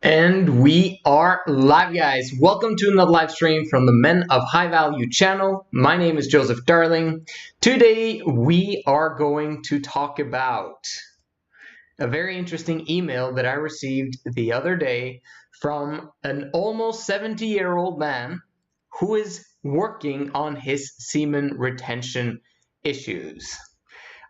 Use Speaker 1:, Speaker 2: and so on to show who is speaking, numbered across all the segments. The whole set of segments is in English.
Speaker 1: And we are live, guys. Welcome to another live stream from the Men of High Value channel. My name is Joseph Darling. Today we are going to talk about a very interesting email that I received the other day from an almost 70-year-old man who is working on his semen retention issues.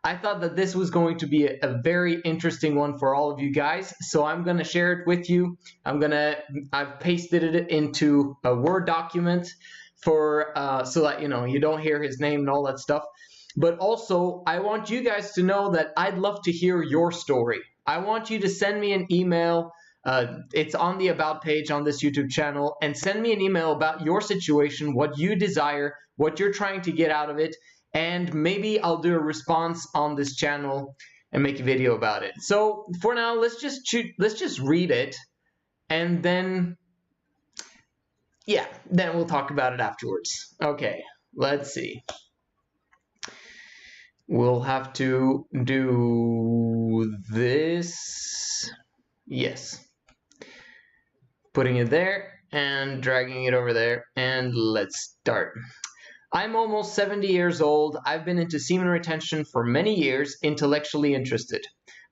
Speaker 1: I thought that this was going to be a very interesting one for all of you guys, so I'm going to share it with you. I've pasted it into a Word document for so that you don't hear his name and all that stuff. But also, I want you guys to know that I'd love to hear your story. I want you to send me an email. It's on the About page on this YouTube channel, and send me an email about your situation, what you desire, what you're trying to get out of it. And maybe I'll do a response on this channel and make a video about it. So for now, let's just read it, and then we'll talk about it afterwards. Okay, let's see. We'll have to do this. Yes. Putting it there and dragging it over there, and let's start. I'm almost 70 years old. I've been into semen retention for many years, intellectually interested,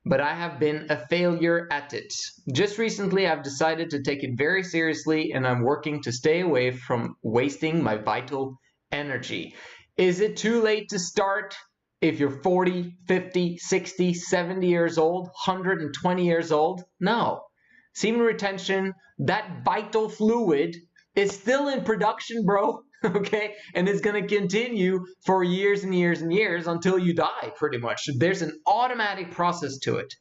Speaker 1: but I have been a failure at it. Just recently, I've decided to take it very seriously, and I'm working to stay away from wasting my vital energy. Is it too late to start if you're 40, 50, 60, 70 years old, 120 years old? No. Semen retention, that vital fluid, is still in production, bro. Okay, and it's going to continue for years and years and years until you die, pretty much. There's an automatic process to it.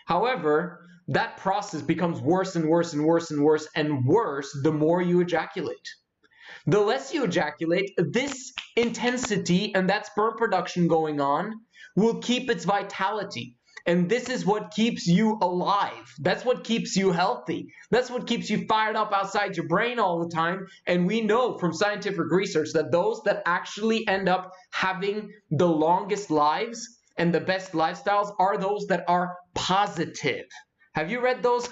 Speaker 1: However, that process becomes worse and worse and worse and worse and worse the more you ejaculate. The less you ejaculate, this intensity and that sperm production going on will keep its vitality. And this is what keeps you alive. That's what keeps you healthy. That's what keeps you fired up outside your brain all the time. And we know from scientific research that those that actually end up having the longest lives and the best lifestyles are those that are positive. Have you read those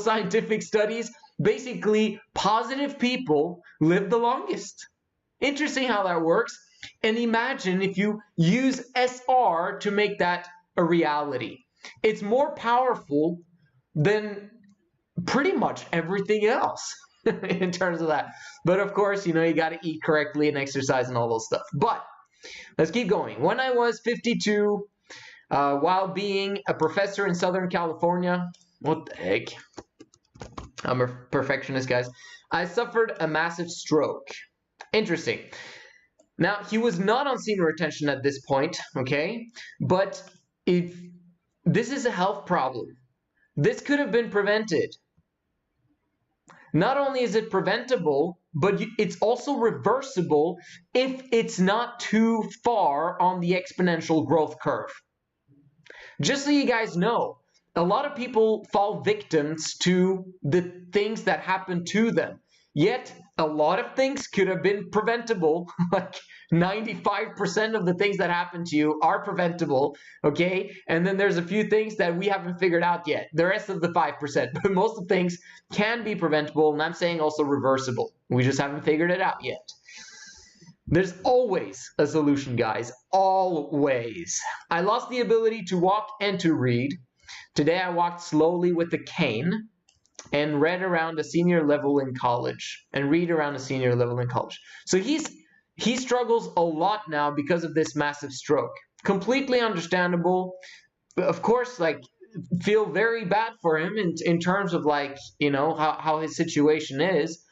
Speaker 1: scientific studies? Basically, positive people live the longest. Interesting how that works. And imagine if you use SR to make that a reality. It's more powerful than pretty much everything else in terms of that. But of course, you got to eat correctly and exercise and all those stuff. But let's keep going. When I was 52, while being a professor in Southern California, what the heck? I'm a perfectionist, guys. I suffered a massive stroke. Interesting. Now, he was not on semen retention at this point, okay? But if this is a health problem, this could have been prevented. Not only is it preventable, but it's also reversible if it's not too far on the exponential growth curve. Just so you guys know, a lot of people fall victims to the things that happen to them. Yet, a lot of things could have been preventable. Like 95% of the things that happen to you are preventable, okay? And then there's a few things that we haven't figured out yet. The rest of the 5%. But most of the things can be preventable, and I'm saying also reversible. We just haven't figured it out yet. There's always a solution, guys. Always. I lost the ability to walk and to read. Today I walked slowly with a cane and read around a senior level in college, So he struggles a lot now because of this massive stroke. Completely understandable. Of course, like, feel very bad for him in terms of, like, how his situation is,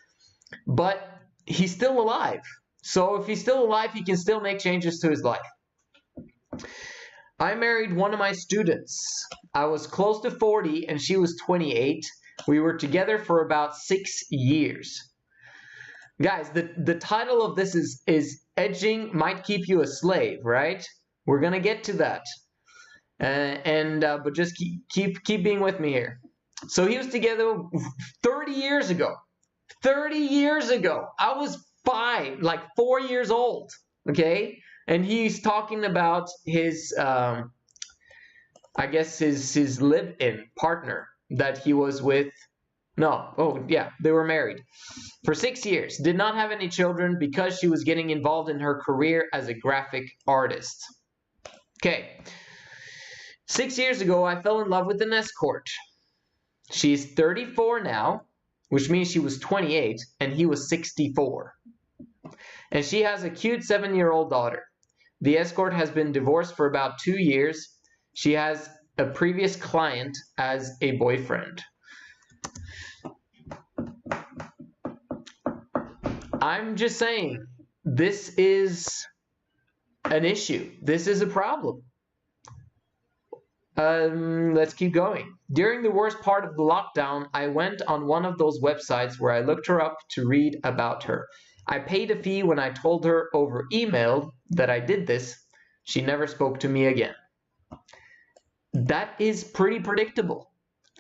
Speaker 1: but he's still alive. So if he's still alive, he can still make changes to his life. I married one of my students. I was close to 40 and she was 28. We were together for about 6 years. Guys, the title of this is Edging Might Keep You a Slave, right? We're going to get to that. But just keep being with me here. So he was together 30 years ago. 30 years ago. I was 4 years old, okay? And he's talking about his, I guess his live-in partner that he was with No, oh yeah, they were married for 6 years. Did not have any children because she was getting involved in her career as a graphic artist. Okay. 6 years ago, I fell in love with an escort. She's 34 now, which means she was 28 and he was 64. And she has a cute 7-year-old daughter. The escort has been divorced for about 2 years. She has a previous client as a boyfriend. I'm just saying, this is an issue. This is a problem. Let's keep going. During the worst part of the lockdown, I went on one of those websites where I looked her up to read about her. I paid a fee when I told her over email that I did this. She never spoke to me again. That is pretty predictable.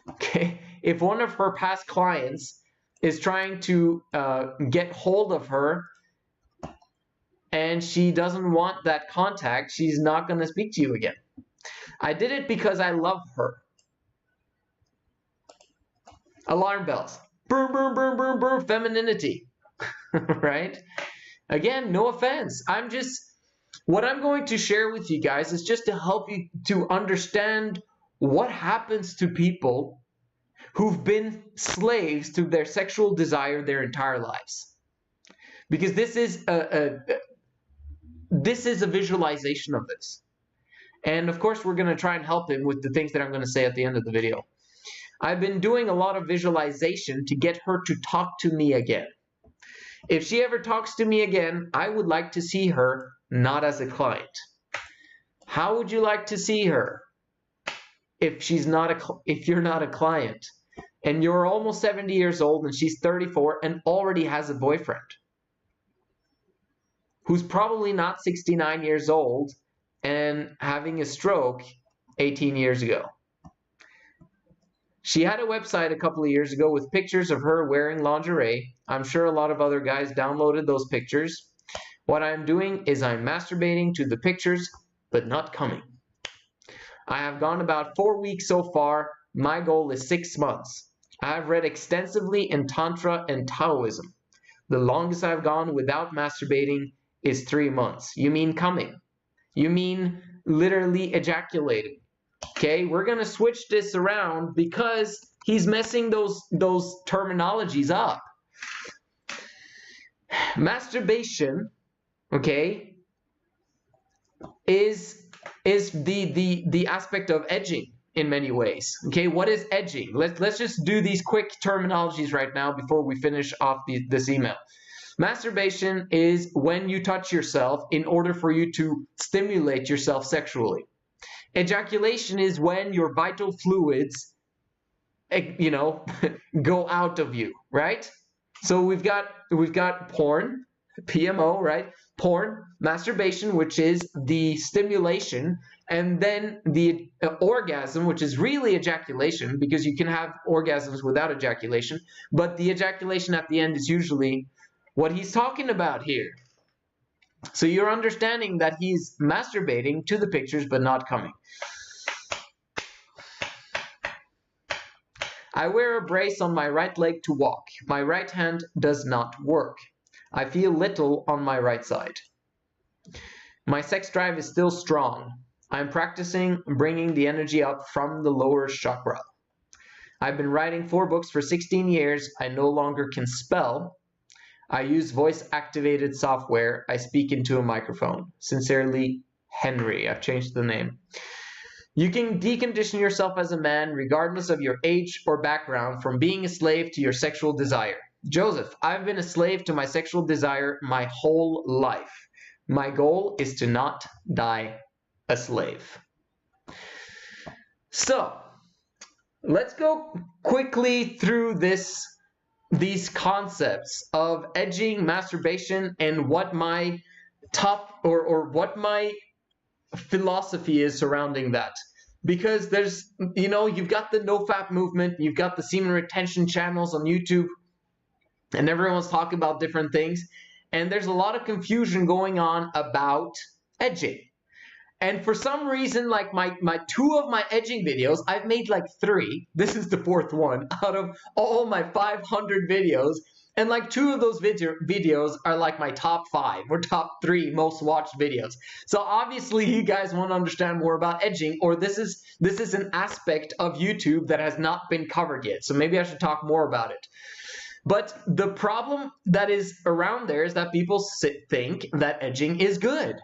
Speaker 1: Okay, if one of her past clients is trying to get hold of her and she doesn't want that contact, she's not going to speak to you again. I did it because I love her. Alarm bells. Boom, boom, boom, boom, boom. Femininity. Right? Again, no offense. What I'm going to share with you guys is just to help you to understand what happens to people who've been slaves to their sexual desire their entire lives. Because this is a visualization of this. And of course, we're going to try and help him with the things that I'm going to say at the end of the video. I've been doing a lot of visualization to get her to talk to me again. If she ever talks to me again, I would like to see her not as a client. How would you like to see her if you're not a client and you're almost 70 years old and she's 34 and already has a boyfriend who's probably not 69 years old and having a stroke 18 years ago? She had a website a couple of years ago with pictures of her wearing lingerie. I'm sure a lot of other guys downloaded those pictures. What I'm doing is I'm masturbating to the pictures, but not coming. I have gone about 4 weeks so far. My goal is 6 months. I have read extensively in Tantra and Taoism. The longest I've gone without masturbating is 3 months. You mean coming? You mean literally ejaculating? Okay, we're going to switch this around because he's messing those terminologies up. Masturbation, okay, is the aspect of edging in many ways. Okay, what is edging? Let's just do these quick terminologies right now before we finish off this email. Masturbation is when you touch yourself in order for you to stimulate yourself sexually. Ejaculation is when your vital fluids, go out of you, right? So we've got porn, PMO, right? Porn, masturbation, which is the stimulation, and then the orgasm, which is really ejaculation, because you can have orgasms without ejaculation, but the ejaculation at the end is usually what he's talking about here. So you're understanding that he's masturbating to the pictures but not coming. I wear a brace on my right leg to walk. My right hand does not work. I feel little on my right side. My sex drive is still strong. I'm practicing bringing the energy up from the lower chakra. I've been writing 4 books for 16 years. I no longer can spell. I use voice-activated software. I speak into a microphone. Sincerely, Henry. I've changed the name. You can decondition yourself as a man, regardless of your age or background, from being a slave to your sexual desire. Joseph, I've been a slave to my sexual desire my whole life. My goal is to not die a slave. So, let's go quickly through these concepts of edging, masturbation, and what my what my philosophy is surrounding that. Because there's, you've got the NoFap movement, you've got the Semen Retention channels on YouTube, and everyone's talking about different things, and there's a lot of confusion going on about edging. And for some reason, like my two of my edging videos, I've made like 3. This is the 4th one out of all my 500 videos. And like 2 of those videos are like my top 5 or top 3 most watched videos. So obviously you guys want to understand more about edging, or this is an aspect of YouTube that has not been covered yet. So maybe I should talk more about it. But the problem that is around there is that people think that edging is good.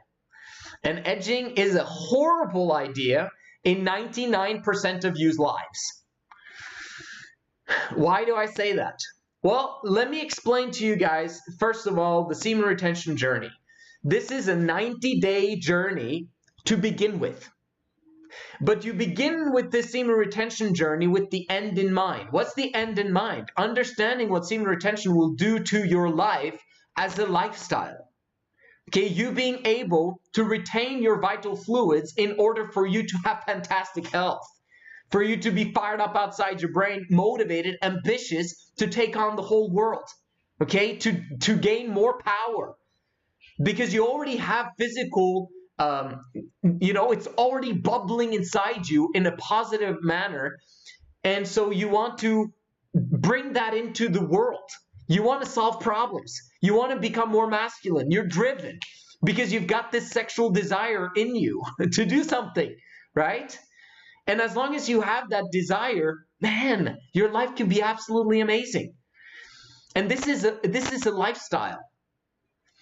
Speaker 1: And edging is a horrible idea in 99% of you's lives. Why do I say that? Well, let me explain to you guys, first of all, the semen retention journey. This is a 90-day journey to begin with. But you begin with this semen retention journey with the end in mind. What's the end in mind? Understanding what semen retention will do to your life as a lifestyle. Okay, you being able to retain your vital fluids in order for you to have fantastic health. For you to be fired up outside your brain, motivated, ambitious to take on the whole world. Okay, to gain more power. Because you already have physical, it's already bubbling inside you in a positive manner. And so you want to bring that into the world. You want to solve problems. You want to become more masculine. You're driven because you've got this sexual desire in you to do something, right? And as long as you have that desire, man, your life can be absolutely amazing. And this is a lifestyle.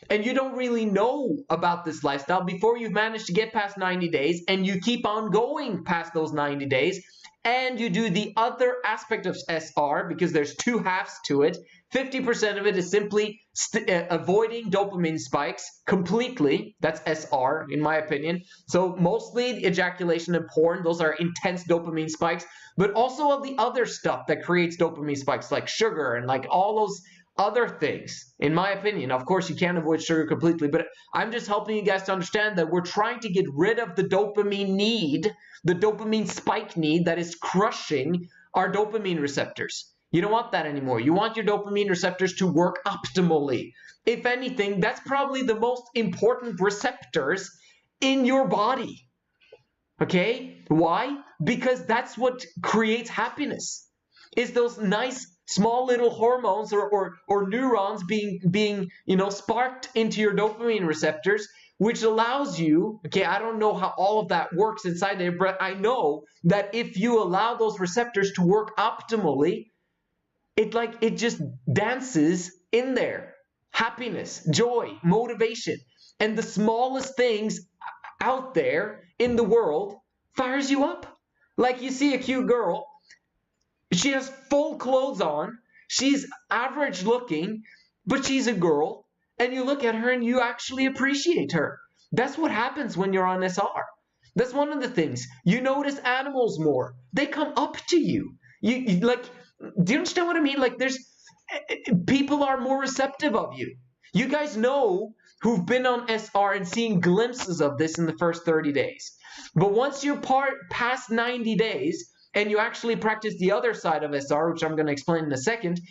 Speaker 1: And you don't really know about this lifestyle before you've managed to get past 90 days, and you keep on going past those 90 days, and you do the other aspect of SR, because there's 2 halves to it. 50% of it is simply avoiding dopamine spikes completely. That's SR, in my opinion. So mostly ejaculation and porn, those are intense dopamine spikes, but also of the other stuff that creates dopamine spikes, like sugar and like all those other things, in my opinion. Of course, you can't avoid sugar completely, but I'm just helping you guys to understand that we're trying to get rid of the dopamine need, the dopamine spike need that is crushing our dopamine receptors. You don't want that anymore. You want your dopamine receptors to work optimally. If anything, that's probably the most important receptors in your body. Okay? Why? Because that's what creates happiness. Is those nice small little hormones or neurons being sparked into your dopamine receptors, which allows you, okay, I don't know how all of that works inside there, but I know that if you allow those receptors to work optimally, it just dances in there. Happiness, joy, motivation, and the smallest things out there in the world fires you up. Like you see a cute girl, she has full clothes on, she's average looking, but she's a girl, and you look at her and you actually appreciate her. That's what happens when you're on SR. That's one of the things. You notice animals more. They come up to you. You like, do you understand what I mean? Like, people are more receptive of you. You guys know who've been on SR and seen glimpses of this in the first 30 days. But once you're past 90 days, and you actually practice the other side of SR, which I'm going to explain in a second,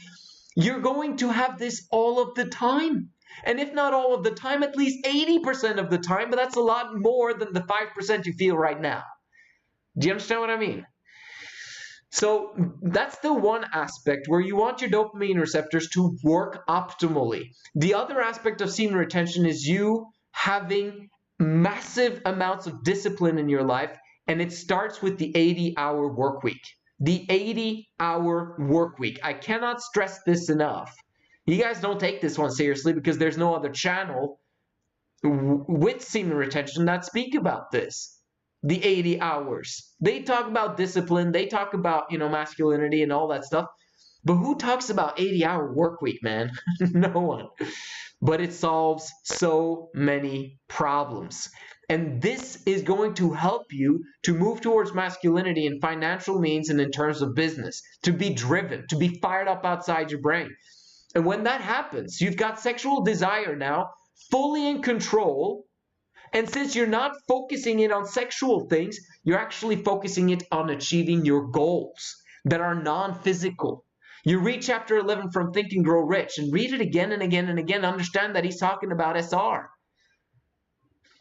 Speaker 1: you're going to have this all of the time. And if not all of the time, at least 80% of the time, but that's a lot more than the 5% you feel right now. Do you understand what I mean? So that's the one aspect where you want your dopamine receptors to work optimally. The other aspect of semen retention is you having massive amounts of discipline in your life. And it starts with the 80-hour work week. The 80-hour work week. I cannot stress this enough. You guys don't take this one seriously because there's no other channel with semen retention that speak about this. The 80 hours. They talk about discipline. They talk about, masculinity and all that stuff. But who talks about 80-hour work week, man? No one. But it solves so many problems. And this is going to help you to move towards masculinity in financial means and in terms of business, to be driven, to be fired up outside your brain. And when that happens, you've got sexual desire now fully in control. And since you're not focusing it on sexual things, you're actually focusing it on achieving your goals that are non-physical. You read chapter 11 from Think and Grow Rich and read it again and again and again. Understand that he's talking about SR.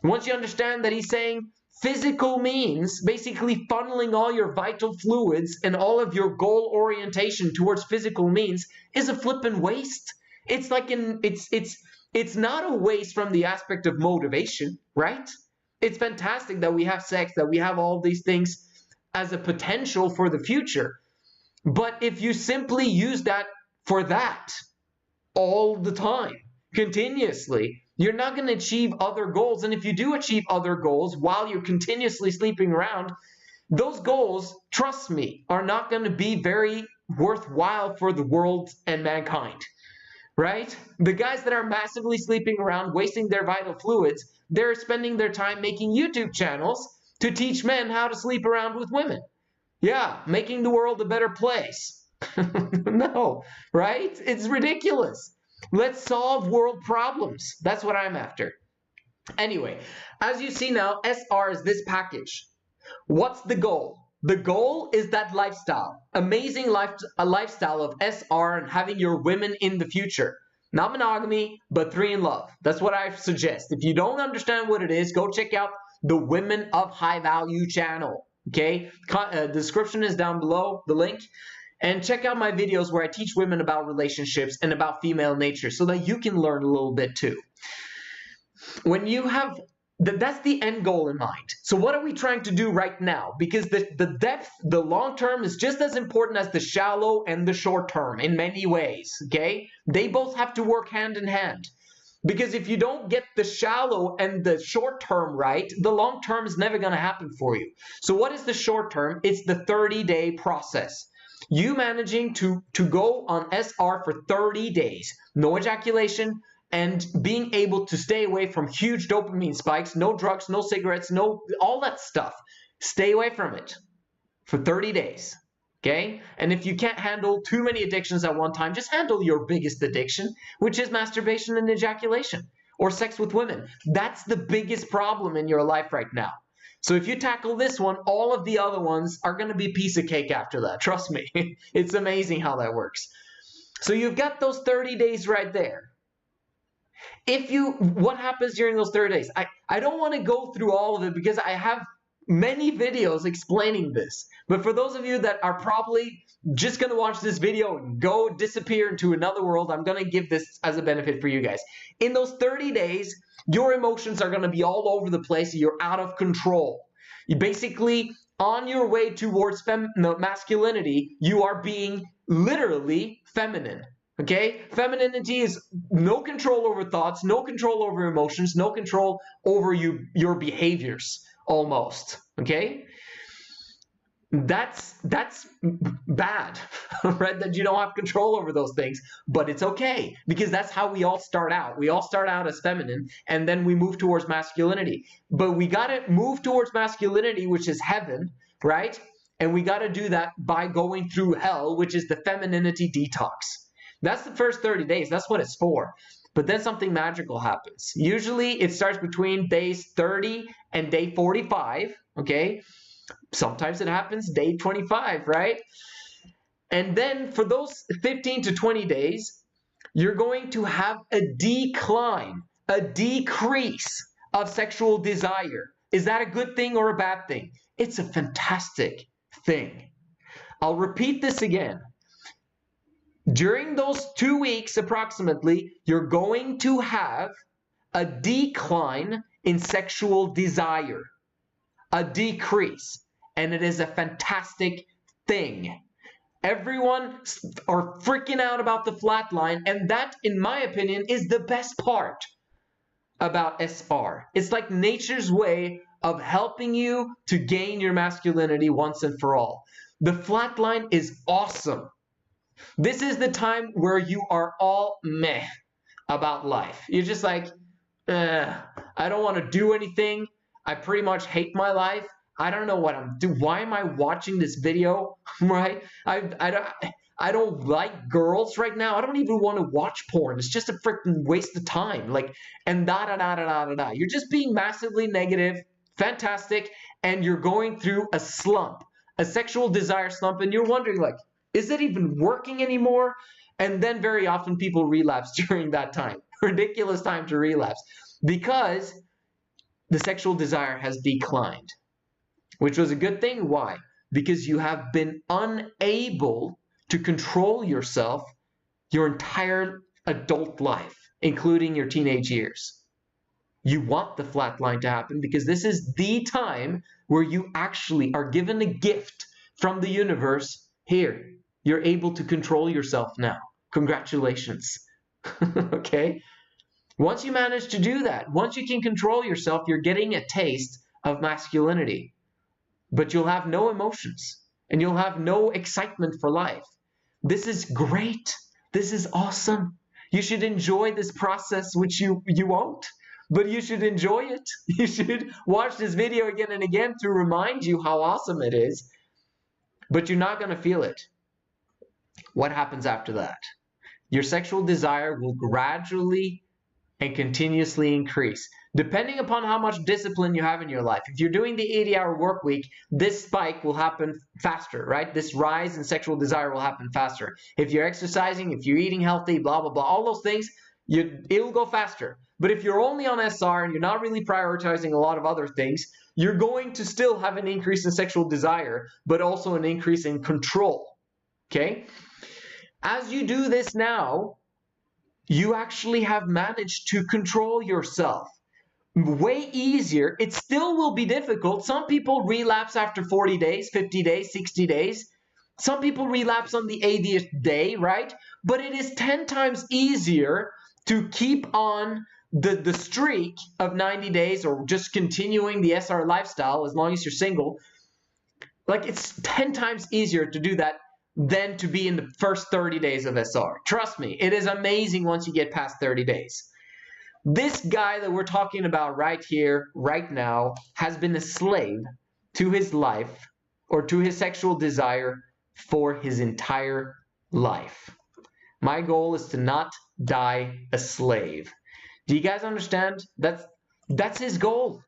Speaker 1: Once you understand that he's saying physical means, basically funneling all your vital fluids and all of your goal orientation towards physical means, is a flippin' waste. It's like it's not a waste from the aspect of motivation, right? It's fantastic that we have sex, that we have all these things as a potential for the future. But if you simply use that for that all the time, continuously, you're not going to achieve other goals. And if you do achieve other goals while you're continuously sleeping around, those goals, trust me, are not going to be very worthwhile for the world and mankind, right? The guys that are massively sleeping around, wasting their vital fluids, they're spending their time making YouTube channels to teach men how to sleep around with women. Yeah, making the world a better place. No, right? It's ridiculous. Let's solve world problems. That's what I'm after. Anyway, as you see now, SR is this package. What's the goal? The goal is that lifestyle. Amazing a lifestyle of SR and having your women in the future. Not monogamy, but 3 in love. That's what I suggest. If you don't understand what it is, go check out the Women of High Value channel. Okay? Description is down below, the link. And check out my videos where I teach women about relationships and about female nature so that you can learn a little bit too. When you have, that's the end goal in mind. So what are we trying to do right now? Because the depth, the long term is just as important as the shallow and the short term in many ways, okay? They both have to work hand in hand. Because if you don't get the shallow and the short term right, the long term is never going to happen for you. So what is the short term? It's the 30-day process. You managing to go on SR for 30 days, no ejaculation, and being able to stay away from huge dopamine spikes, no drugs, no cigarettes, no all that stuff. Stay away from it for 30 days, okay? And if you can't handle too many addictions at one time, just handle your biggest addiction, which is masturbation and ejaculation, or sex with women. That's the biggest problem in your life right now. So if you tackle this one, all of the other ones are going to be piece of cake after that. Trust me. It's amazing how that works. So you've got those 30 days right there. What happens during those 30 days? I don't want to go through all of it because I have many videos explaining this. But for those of you that are probably just going to watch this video and go disappear into another world, I'm going to give this as a benefit for you guys. In those 30 days, your emotions are going to be all over the place. You're out of control. You basically, on your way towards masculinity, you are being literally feminine. Okay? Femininity is no control over thoughts, no control over emotions, no control over your behaviors, almost. Okay? That's bad, right? That you don't have control over those things, but it's okay because that's how we all start out. We all start out as feminine and then we move towards masculinity. But we got to move towards masculinity, which is heaven, right? And we got to do that by going through hell, which is the femininity detox. That's the first 30 days. That's what it's for. But then something magical happens. Usually it starts between days 30 and day 45, okay? Sometimes it happens day 25, right? And then for those 15 to 20 days, you're going to have a decline, a decrease of sexual desire. Is that a good thing or a bad thing? It's a fantastic thing. I'll repeat this again. During those 2 weeks approximately, you're going to have a decline in sexual desire, a decrease. And it is a fantastic thing. Everyone are freaking out about the flat line, and that, in my opinion, is the best part about SR. It's like nature's way of helping you to gain your masculinity once and for all. The flat line is awesome. This is the time where you are all meh about life. You're just like, I don't want to do anything. I pretty much hate my life. I don't know what I'm doing. Why am I watching this video, right? I don't like girls right now. I don't even want to watch porn. It's just a freaking waste of time. Like, and da-da-da-da-da-da-da. You're just being massively negative, fantastic, and you're going through a slump, a sexual desire slump, and you're wondering, like, is it even working anymore? And then very often people relapse during that time. Ridiculous time to relapse. Because the sexual desire has declined, which was a good thing. Why? Because you have been unable to control yourself your entire adult life, including your teenage years. You want the flat line to happen because this is the time where you actually are given a gift from the universe. Here, you're able to control yourself now. Congratulations. Okay? Once you manage to do that, once you can control yourself, you're getting a taste of masculinity. But you'll have no emotions and you'll have no excitement for life. This is great. This is awesome. You should enjoy this process, which you won't, but you should enjoy it. You should watch this video again and again to remind you how awesome it is, but you're not going to feel it. What happens after that? Your sexual desire will gradually and continuously increase, depending upon how much discipline you have in your life. If you're doing the 80-hour work week, this spike will happen faster, right? This rise in sexual desire will happen faster. If you're exercising, if you're eating healthy, blah, blah, blah, all those things, it'll go faster. But if you're only on SR and you're not really prioritizing a lot of other things, you're going to still have an increase in sexual desire, but also an increase in control, okay? As you do this now, you actually have managed to control yourself way easier. It still will be difficult. Some people relapse after 40 days, 50 days, 60 days. Some people relapse on the 80th day, right? But it is 10 times easier to keep on the streak of 90 days or just continuing the SR lifestyle as long as you're single. Like, it's 10 times easier to do that than to be in the first 30 days of SR. Trust me, it is amazing once you get past 30 days. This guy that we're talking about right here, right now, has been a slave to his life or to his sexual desire for his entire life. My goal is to not die a slave. Do you guys understand? That's his goal.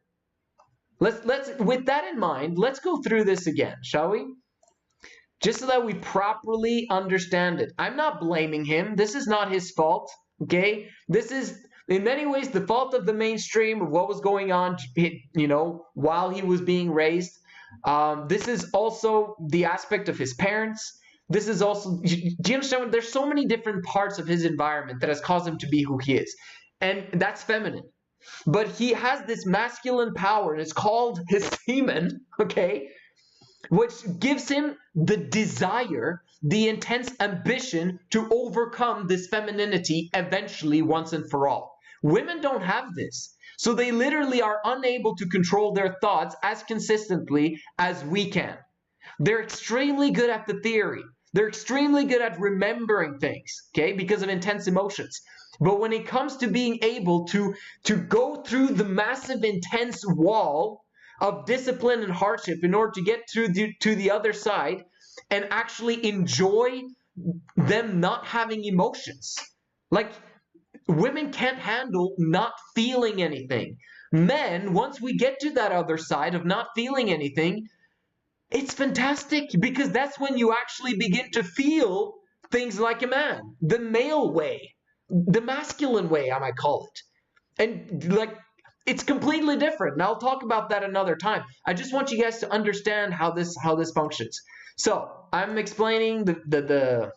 Speaker 1: Let's with that in mind, let's go through this again, shall we? Just so that we properly understand it. I'm not blaming him. This is not his fault, okay? This is, in many ways, the fault of the mainstream of what was going on, you know, while he was being raised. This is also the aspect of his parents. This is also, do you understand? There's so many different parts of his environment that has caused him to be who he is. And that's feminine. But he has this masculine power, and it's called his semen, okay? Which gives him the desire, the intense ambition to overcome this femininity eventually once and for all. Women don't have this. So they literally are unable to control their thoughts as consistently as we can. They're extremely good at the theory. They're extremely good at remembering things, okay, because of intense emotions. But when it comes to being able to go through the massive, intense wall of discipline and hardship in order to get to the other side and actually enjoy them not having emotions. Like, women can't handle not feeling anything. Men, once we get to that other side of not feeling anything, it's fantastic, because that's when you actually begin to feel things like a man. The male way. The masculine way, I might call it. And like, it's completely different. And I'll talk about that another time. I just want you guys to understand how this functions. So I'm explaining the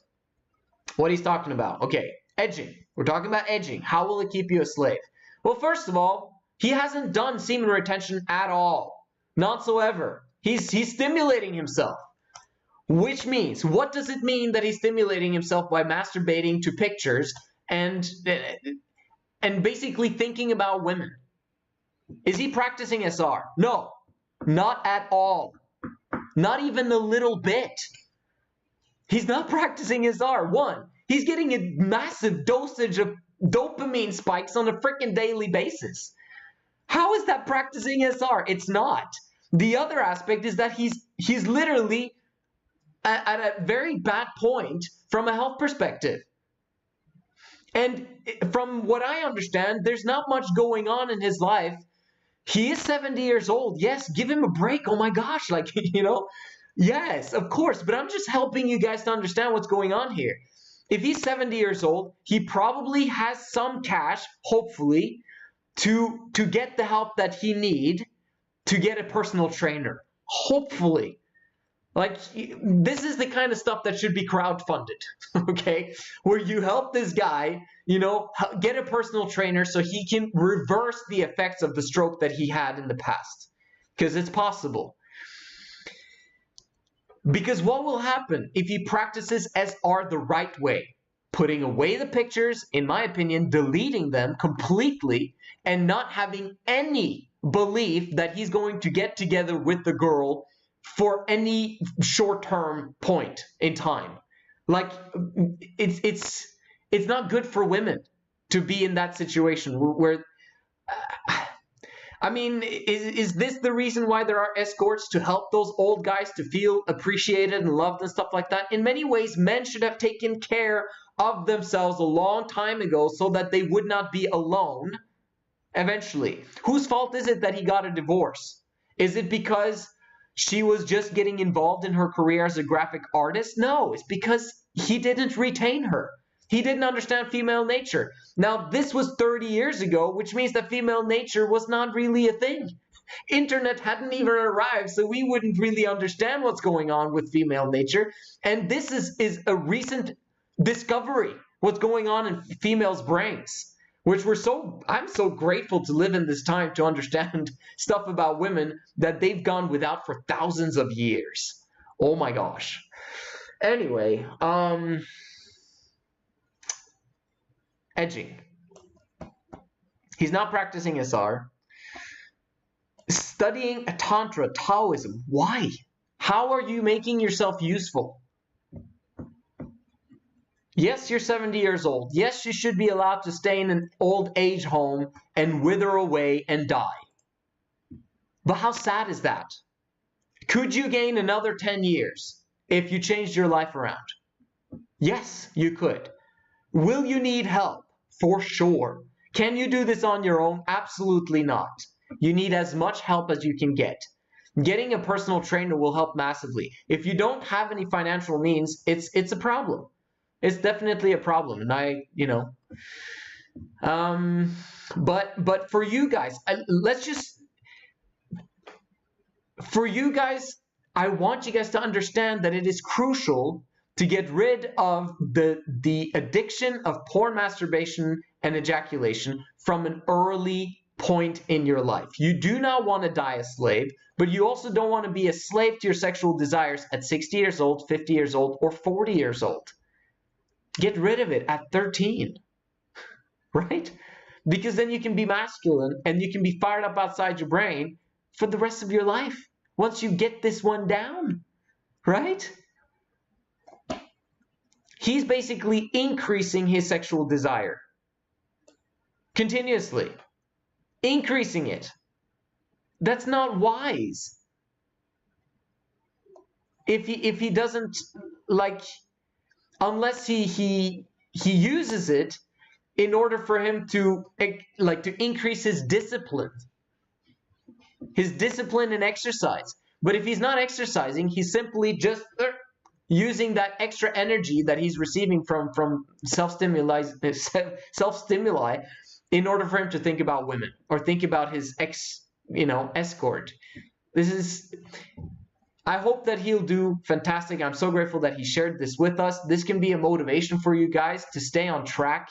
Speaker 1: what he's talking about. Okay, edging. We're talking about edging. How will it keep you a slave? Well, first of all, he hasn't done semen retention at all. Not so ever. He's stimulating himself. Which means, what does it mean that he's stimulating himself by masturbating to pictures and basically thinking about women? Is he practicing SR? No, not at all. Not even a little bit. He's not practicing SR. One, he's getting a massive dosage of dopamine spikes on a freaking daily basis. How is that practicing SR? It's not. The other aspect is that he's literally at a very bad point from a health perspective. And from what I understand, there's not much going on in his life. He is 70 years old. Yes, give him a break. Oh my gosh, like, you know, yes, of course. But I'm just helping you guys to understand what's going on here. If he's 70 years old, he probably has some cash, hopefully, to get the help that he need to get a personal trainer. Hopefully. Like, this is the kind of stuff that should be crowdfunded, okay? Where you help this guy, you know, get a personal trainer so he can reverse the effects of the stroke that he had in the past. Because it's possible. Because what will happen if he practices SR the right way? Putting away the pictures, in my opinion, deleting them completely, and not having any belief that he's going to get together with the girl for any short-term point in time. Like, it's not good for women to be in that situation where I mean, is this the reason why there are escorts, to help those old guys to feel appreciated and loved and stuff like that? In many ways, men should have taken care of themselves a long time ago so that they would not be alone eventually. Whose fault is it that he got a divorce? Is it because she was just getting involved in her career as a graphic artist? No, it's because he didn't retain her. He didn't understand female nature. Now, this was 30 years ago, which means that female nature was not really a thing. Internet hadn't even arrived, so we wouldn't really understand what's going on with female nature. And this is a recent discovery, what's going on in females' brains, which I'm so grateful to live in this time to understand stuff about women that they've gone without for thousands of years. Oh my gosh. Anyway, edging. He's not practicing SR. Studying a Tantra, Taoism. Why? How are you making yourself useful? Yes, you're 70 years old. Yes, you should be allowed to stay in an old age home and wither away and die. But how sad is that? Could you gain another 10 years if you changed your life around? Yes, you could. Will you need help? For sure. Can you do this on your own? Absolutely not. You need as much help as you can get. Getting a personal trainer will help massively. If you don't have any financial means, it's a problem. It's definitely a problem. And but for you guys, for you guys, I want you guys to understand that it is crucial to get rid of the addiction of porn, masturbation, and ejaculation from an early point in your life. You do not want to die a slave, but you also don't want to be a slave to your sexual desires at 60 years old, 50 years old, or 40 years old. Get rid of it at 13, right? Because then you can be masculine and you can be fired up outside your brain for the rest of your life once you get this one down, right? He's basically increasing his sexual desire continuously, increasing it. That's not wise. If he doesn't, like, unless he uses it in order for him to increase his discipline and exercise. But if he's not exercising, he's simply just using that extra energy that he's receiving from self-stimuli in order for him to think about women or think about his escort. I hope that he'll do fantastic. I'm so grateful that he shared this with us. This can be a motivation for you guys to stay on track,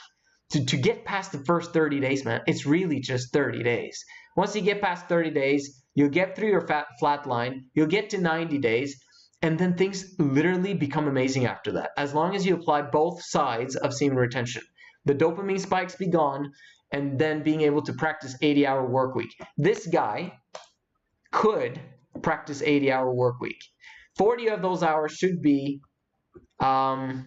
Speaker 1: to get past the first 30 days, man. It's really just 30 days. Once you get past 30 days, you'll get through your flat line, you'll get to 90 days, and then things literally become amazing after that. As long as you apply both sides of semen retention. The dopamine spikes be gone, and then being able to practice 80-hour work week. This guy could practice 80-hour work week. 40 of those hours should be a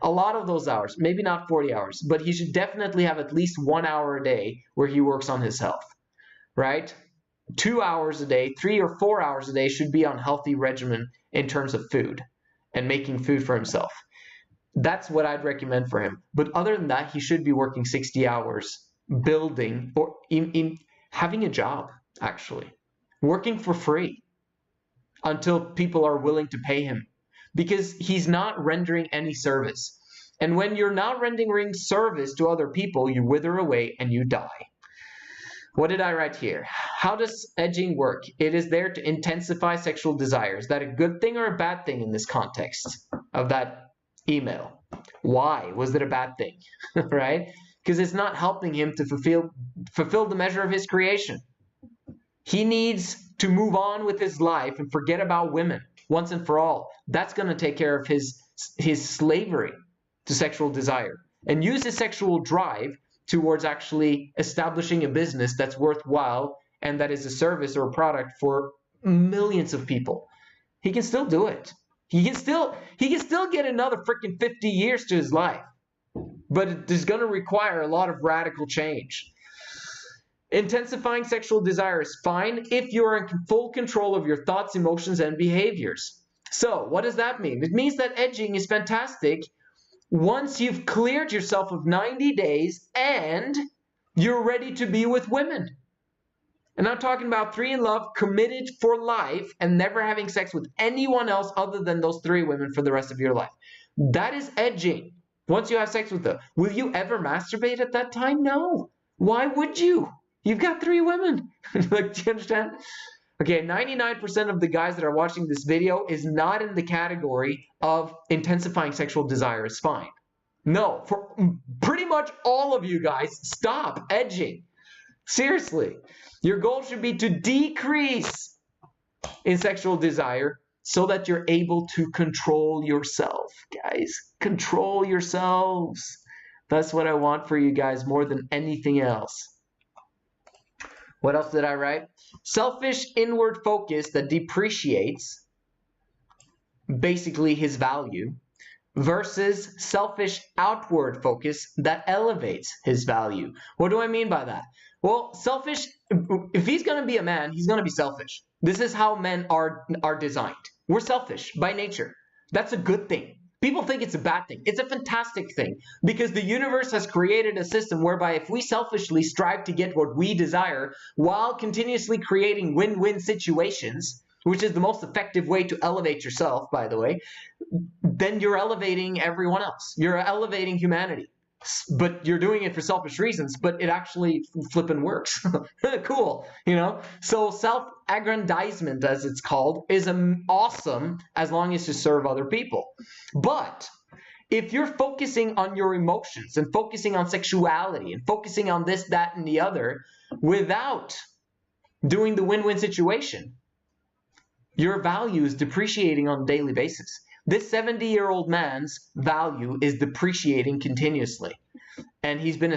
Speaker 1: lot of those hours, maybe not 40 hours, but he should definitely have at least 1 hour a day where he works on his health, right? 2 hours a day, 3 or 4 hours a day should be on healthy regimen in terms of food and making food for himself. That's what I'd recommend for him. But other than that, he should be working 60 hours building or in having a job, actually. Working for free until people are willing to pay him, because he's not rendering any service. And when you're not rendering service to other people, you wither away and you die. What did I write here? How does edging work? It is there to intensify sexual desire. Is that a good thing or a bad thing in this context of that email? Why was it a bad thing? Right? Because it's not helping him to fulfill the measure of his creation. He needs to move on with his life and forget about women once and for all. That's going to take care of his slavery to sexual desire and use his sexual drive towards actually establishing a business that's worthwhile and that is a service or a product for millions of people. He can still do it. He can still get another freaking 50 years to his life. But it is going to require a lot of radical change. Intensifying sexual desire is fine if you're in full control of your thoughts, emotions, and behaviors. So, what does that mean? It means that edging is fantastic once you've cleared yourself of 90 days and you're ready to be with women. And I'm talking about 3 in love, committed for life, and never having sex with anyone else other than those 3 women for the rest of your life. That is edging. Once you have sex with them. Will you ever masturbate at that time? No. Why would you? You've got 3 women. Like, do you understand? Okay, 99% of the guys that are watching this video is not in the category of intensifying sexual desire is fine. No, for pretty much all of you guys, stop edging. Seriously. Your goal should be to decrease in sexual desire so that you're able to control yourself. Guys, control yourselves. That's what I want for you guys more than anything else. What else did I write? Selfish inward focus that depreciates basically his value versus selfish outward focus that elevates his value. What do I mean by that? Well, selfish, if he's going to be a man, he's going to be selfish. This is how men are designed. We're selfish by nature. That's a good thing. People think it's a bad thing. It's a fantastic thing because the universe has created a system whereby if we selfishly strive to get what we desire while continuously creating win-win situations, which is the most effective way to elevate yourself, by the way, then you're elevating everyone else. You're elevating humanity. But you're doing it for selfish reasons, but it actually flipping works. Cool, you know? So self-aggrandizement, as it's called, is awesome as long as you serve other people. But if you're focusing on your emotions and focusing on sexuality and focusing on this, that, and the other without doing the win-win situation, your value is depreciating on a daily basis. This 70-year-old man's value is depreciating continuously. And he's been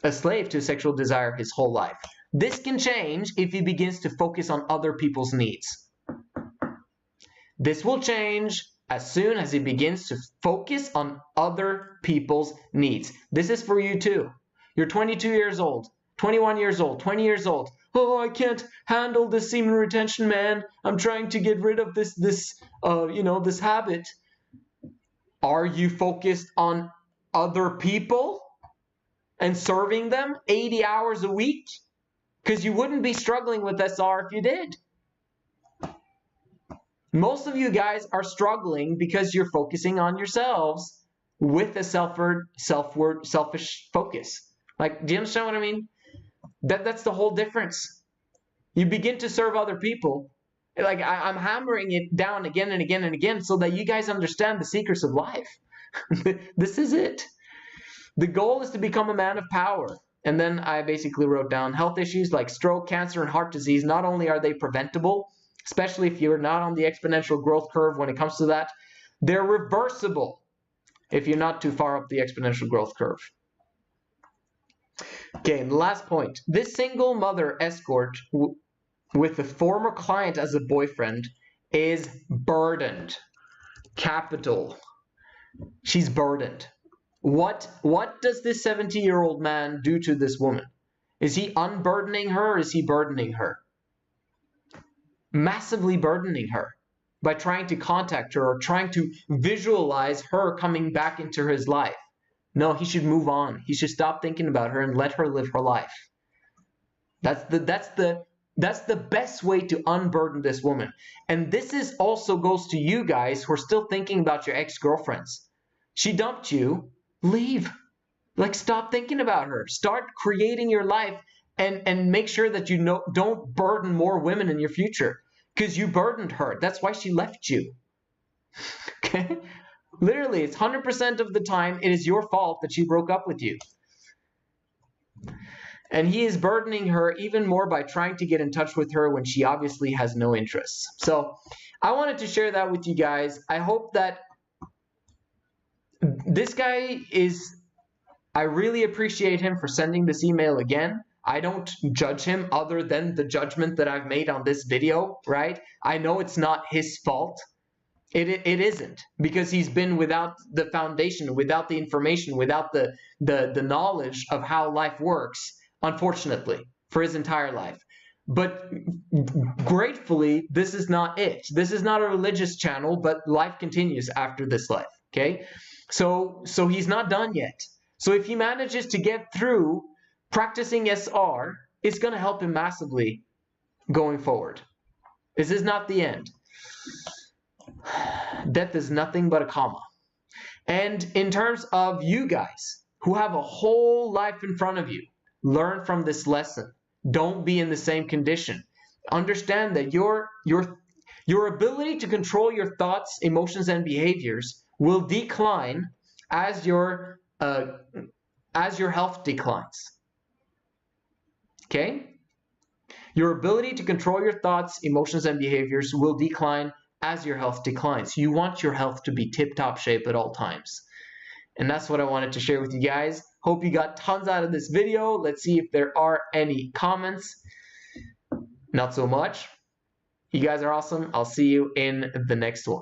Speaker 1: a slave to sexual desire his whole life. This can change if he begins to focus on other people's needs. This will change as soon as he begins to focus on other people's needs. This is for you too. You're 22 years old, 21 years old, 20 years old. Oh, I can't handle this semen retention, man. I'm trying to get rid of this habit. Are you focused on other people and serving them 80 hours a week? Because you wouldn't be struggling with SR if you did. Most of you guys are struggling because you're focusing on yourselves with a selfish focus. Like, do you understand what I mean? That's the whole difference. You begin to serve other people. Like I'm hammering it down again and again and again so that you guys understand the secrets of life. This is it. The goal is to become a man of power. And then I basically wrote down health issues like stroke, cancer, and heart disease. Not only are they preventable, especially if you're not on the exponential growth curve when it comes to that, they're reversible if you're not too far up the exponential growth curve. Okay, and the last point. This single mother escort with a former client as a boyfriend is burdened. Capital. She's burdened. What does this 70-year-old man do to this woman? Is he unburdening her or is he burdening her? Massively burdening her by trying to contact her or trying to visualize her coming back into his life. No, he should move on. He should stop thinking about her and let her live her life. That's the best way to unburden this woman. And this is also goes to you guys who are still thinking about your ex-girlfriends. She dumped you. Leave. Like, stop thinking about her. Start creating your life and make sure that you don't burden more women in your future, because you burdened her. That's why she left you. Okay? Literally, it's 100% of the time it is your fault that she broke up with you. And he is burdening her even more by trying to get in touch with her when she obviously has no interests. So I wanted to share that with you guys. I hope that this guy is, I really appreciate him for sending this email again. I don't judge him other than the judgment that I've made on this video, right? I know it's not his fault. It isn't, because he's been without the foundation, without the information, without the knowledge of how life works, unfortunately, for his entire life. But gratefully, this is not it. This is not a religious channel, but life continues after this life, okay? So he's not done yet. So if he manages to get through practicing SR, it's going to help him massively going forward. This is not the end. Death is nothing but a comma. And in terms of you guys who have a whole life in front of you, learn from this lesson. Don't be in the same condition. Understand that your ability to control your thoughts, emotions, and behaviors will decline as your health declines. Okay? Your ability to control your thoughts, emotions, and behaviors will decline as your health declines. You want your health to be tip-top shape at all times. And that's what I wanted to share with you guys. Hope you got tons out of this video. Let's see if there are any comments. Not so much. You guys are awesome. I'll see you in the next one.